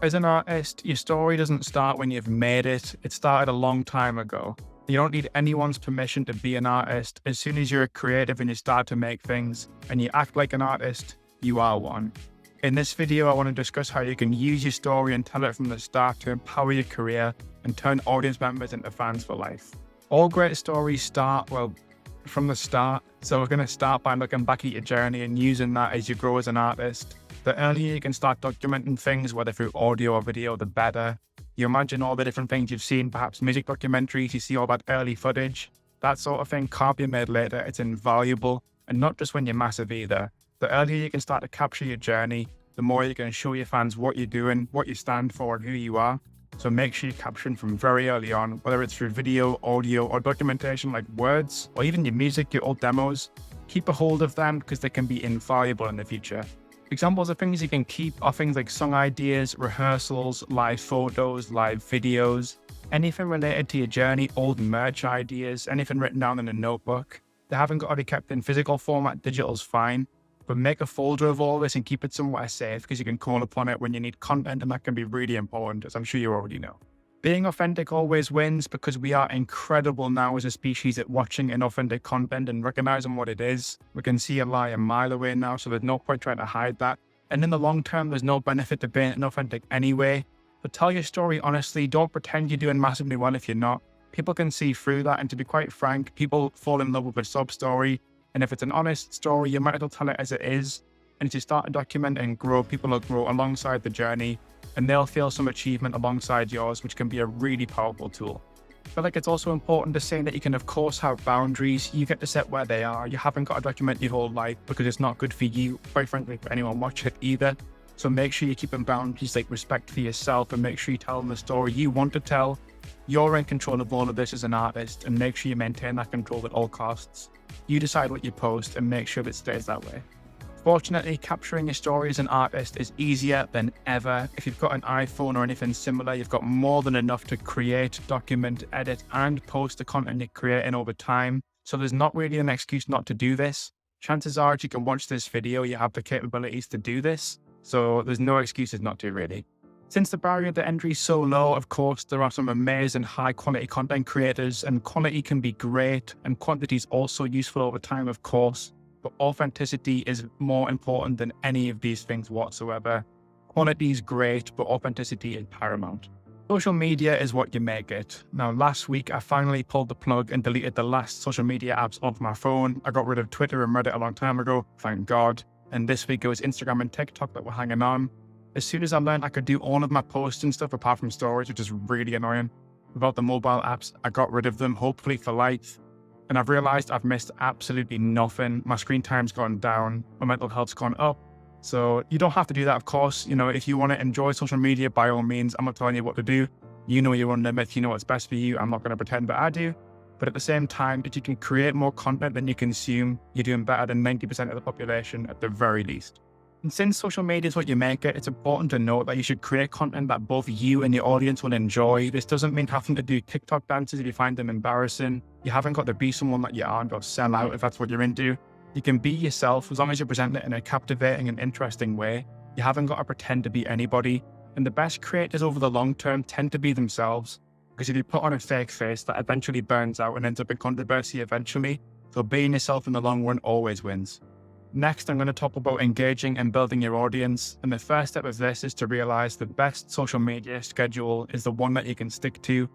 As an artist, your story doesn't start when you've made it. It started a long time ago. You don't need anyone's permission to be an artist. As soon as you're a creative and you start to make things and you act like an artist, you are one. In this video, I want to discuss how you can use your story and tell it from the start to empower your career and turn audience members into fans for life. All great stories start, from the start. So we're going to start by looking back at your journey and using that as you grow as an artist. The earlier you can start documenting things, whether through audio or video, the better. You imagine all the different things you've seen, perhaps music documentaries, you see all that early footage. That sort of thing can't be made later. It's invaluable, and not just when you're massive either. The earlier you can start to capture your journey, the more you can show your fans what you're doing, what you stand for, and who you are. So make sure you're capturing from very early on, whether it's through video, audio, or documentation like words, or even your music, your old demos. Keep a hold of them because they can be invaluable in the future. Examples of things you can keep are things like song ideas, rehearsals, live photos, live videos, anything related to your journey, old merch ideas, anything written down in a notebook. They haven't got to be kept in physical format, digital's fine, but make a folder of all this and keep it somewhere safe because you can call upon it when you need content, and that can be really important, as I'm sure you already know. Being authentic always wins because we are incredible now as a species at watching inauthentic content and recognizing what it is. We can see a lie a mile away now, so there's no point trying to hide that. And in the long term, there's no benefit to being inauthentic anyway. But tell your story honestly. Don't pretend you're doing massively well if you're not. People can see through that, and to be quite frank, people fall in love with a sub story. And if it's an honest story, you might as well tell it as it is. And as you start to document and grow, people will grow alongside the journey, and they'll feel some achievement alongside yours, which can be a really powerful tool. I feel like it's also important to say that you can of course have boundaries. You get to set where they are. You haven't got to document your whole life because it's not good for you, quite frankly, for anyone watching it either. So make sure you keep in boundaries like respect for yourself, and make sure you tell them the story you want to tell. You're in control of all of this as an artist, and make sure you maintain that control at all costs. You decide what you post and make sure it stays that way. Fortunately, capturing your story as an artist is easier than ever. If you've got an iPhone or anything similar, you've got more than enough to create, document, edit, and post the content you're creating over time. So there's not really an excuse not to do this. Chances are, if you can watch this video, you have the capabilities to do this. So there's no excuses not to, really. Since the barrier to entry is so low, of course, there are some amazing high quality content creators, and quality can be great and quantity is also useful over time, of course. But authenticity is more important than any of these things whatsoever. Quality is great, but authenticity is paramount. Social media is what you make it. Now, last week, I finally pulled the plug and deleted the last social media apps off my phone. I got rid of Twitter and Reddit a long time ago, thank God. And this week it was Instagram and TikTok that were hanging on. As soon as I learned I could do all of my posts and stuff apart from stories, which is really annoying, without the mobile apps, I got rid of them, hopefully for life. And I've realized I've missed absolutely nothing. My screen time's gone down, my mental health's gone up. So you don't have to do that, of course. You know, if you want to enjoy social media, by all means, I'm not telling you what to do. You know your own limits, you know what's best for you. I'm not going to pretend that I do. But at the same time, if you can create more content than you consume, you're doing better than 90% of the population at the very least. And since social media is what you make it, it's important to note that you should create content that both you and your audience will enjoy. This doesn't mean having to do TikTok dances if you find them embarrassing. You haven't got to be someone that you aren't or sell out if that's what you're into. You can be yourself as long as you present it in a captivating and interesting way. You haven't got to pretend to be anybody. And the best creators over the long term tend to be themselves. Because if you put on a fake face, that eventually burns out and ends up in controversy eventually. So being yourself in the long run always wins. Next, I'm going to talk about engaging and building your audience. And the first step of this is to realize the best social media schedule is the one that you can stick to.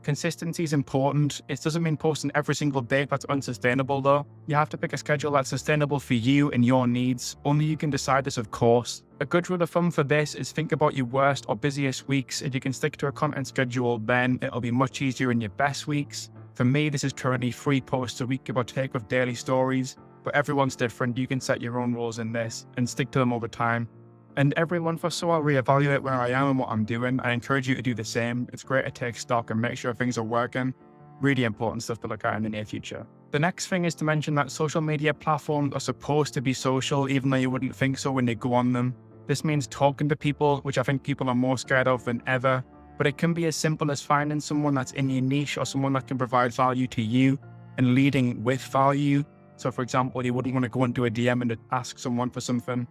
Consistency is important. It doesn't mean posting every single day. That's unsustainable though. You have to pick a schedule that's sustainable for you and your needs. Only you can decide this, of course. A good rule of thumb for this is think about your worst or busiest weeks. If you can stick to a content schedule, then it'll be much easier in your best weeks. For me, this is currently 3 posts a week, give or take, with daily stories. But everyone's different. You can set your own rules in this and stick to them over time. And every month or so, I'll reevaluate where I am and what I'm doing. I encourage you to do the same. It's great to take stock and make sure things are working. Really important stuff to look at in the near future. The next thing is to mention that social media platforms are supposed to be social, even though you wouldn't think so when they go on them. This means talking to people, which I think people are more scared of than ever. But it can be as simple as finding someone that's in your niche or someone that can provide value to you and leading with value. So for example, you wouldn't want to go into a DM and ask someone for something.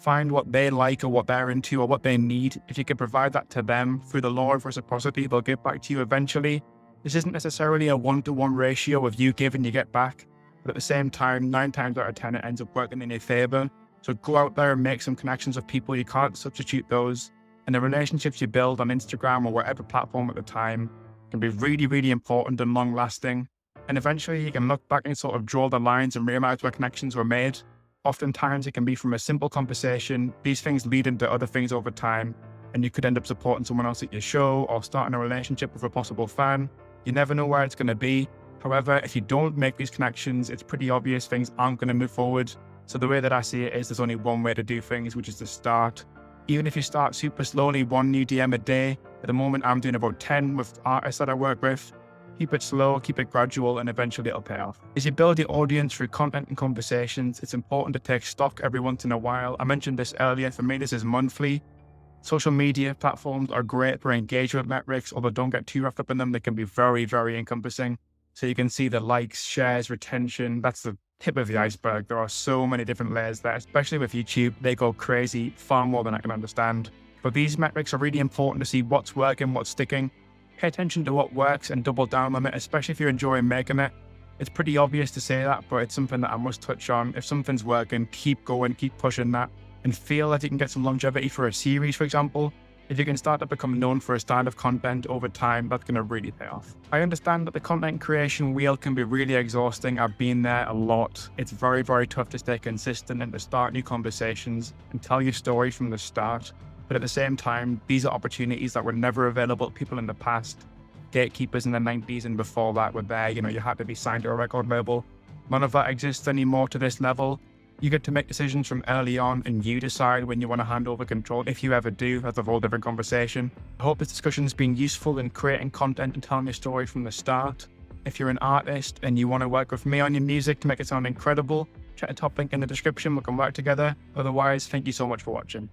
Find what they like or what they're into or what they need. If you can provide that to them through the law of reciprocity, they'll give back to you eventually. This isn't necessarily a 1-to-1 ratio of you give and you get back, but at the same time, 9 times out of 10, it ends up working in your favor. So go out there and make some connections with people. You can't substitute those. And the relationships you build on Instagram or whatever platform at the time can be really, really important and long lasting. And eventually you can look back and sort of draw the lines and realize where connections were made. Oftentimes it can be from a simple conversation. These things lead into other things over time, and you could end up supporting someone else at your show or starting a relationship with a possible fan. You never know where it's going to be. However, if you don't make these connections, it's pretty obvious things aren't going to move forward. So the way that I see it is there's only one way to do things, which is to start. Even if you start super slowly, 1 new DM a day. At the moment, I'm doing about 10 with artists that I work with. Keep it slow, keep it gradual, and eventually it'll pay off. As you build your audience through content and conversations, it's important to take stock every once in a while. I mentioned this earlier. For me, this is monthly. Social media platforms are great for engagement metrics, although don't get too wrapped up in them. They can be very, very encompassing. So you can see the likes, shares, retention. That's the tip of the iceberg. There are so many different layers there, especially with YouTube. They go crazy, far more than I can understand. But these metrics are really important to see what's working, what's sticking. Pay attention to what works and double down on it, especially if you're enjoying making it. It's pretty obvious to say that, but it's something that I must touch on. If something's working, keep going, keep pushing that, and feel that you can get some longevity for a series, for example. If you can start to become known for a style of content over time, that's going to really pay off. I understand that the content creation wheel can be really exhausting. I've been there a lot. It's very, very tough to stay consistent and to start new conversations and tell your story from the start. But at the same time, these are opportunities that were never available to people in the past. Gatekeepers in the 90s and before that were there. You had to be signed to a record label. None of that exists anymore to this level. You get to make decisions from early on, and you decide when you want to hand over control. If you ever do, that's a whole different conversation. I hope this discussion has been useful in creating content and telling your story from the start. If you're an artist and you want to work with me on your music to make it sound incredible, check the top link in the description. We can work together. Otherwise, thank you so much for watching.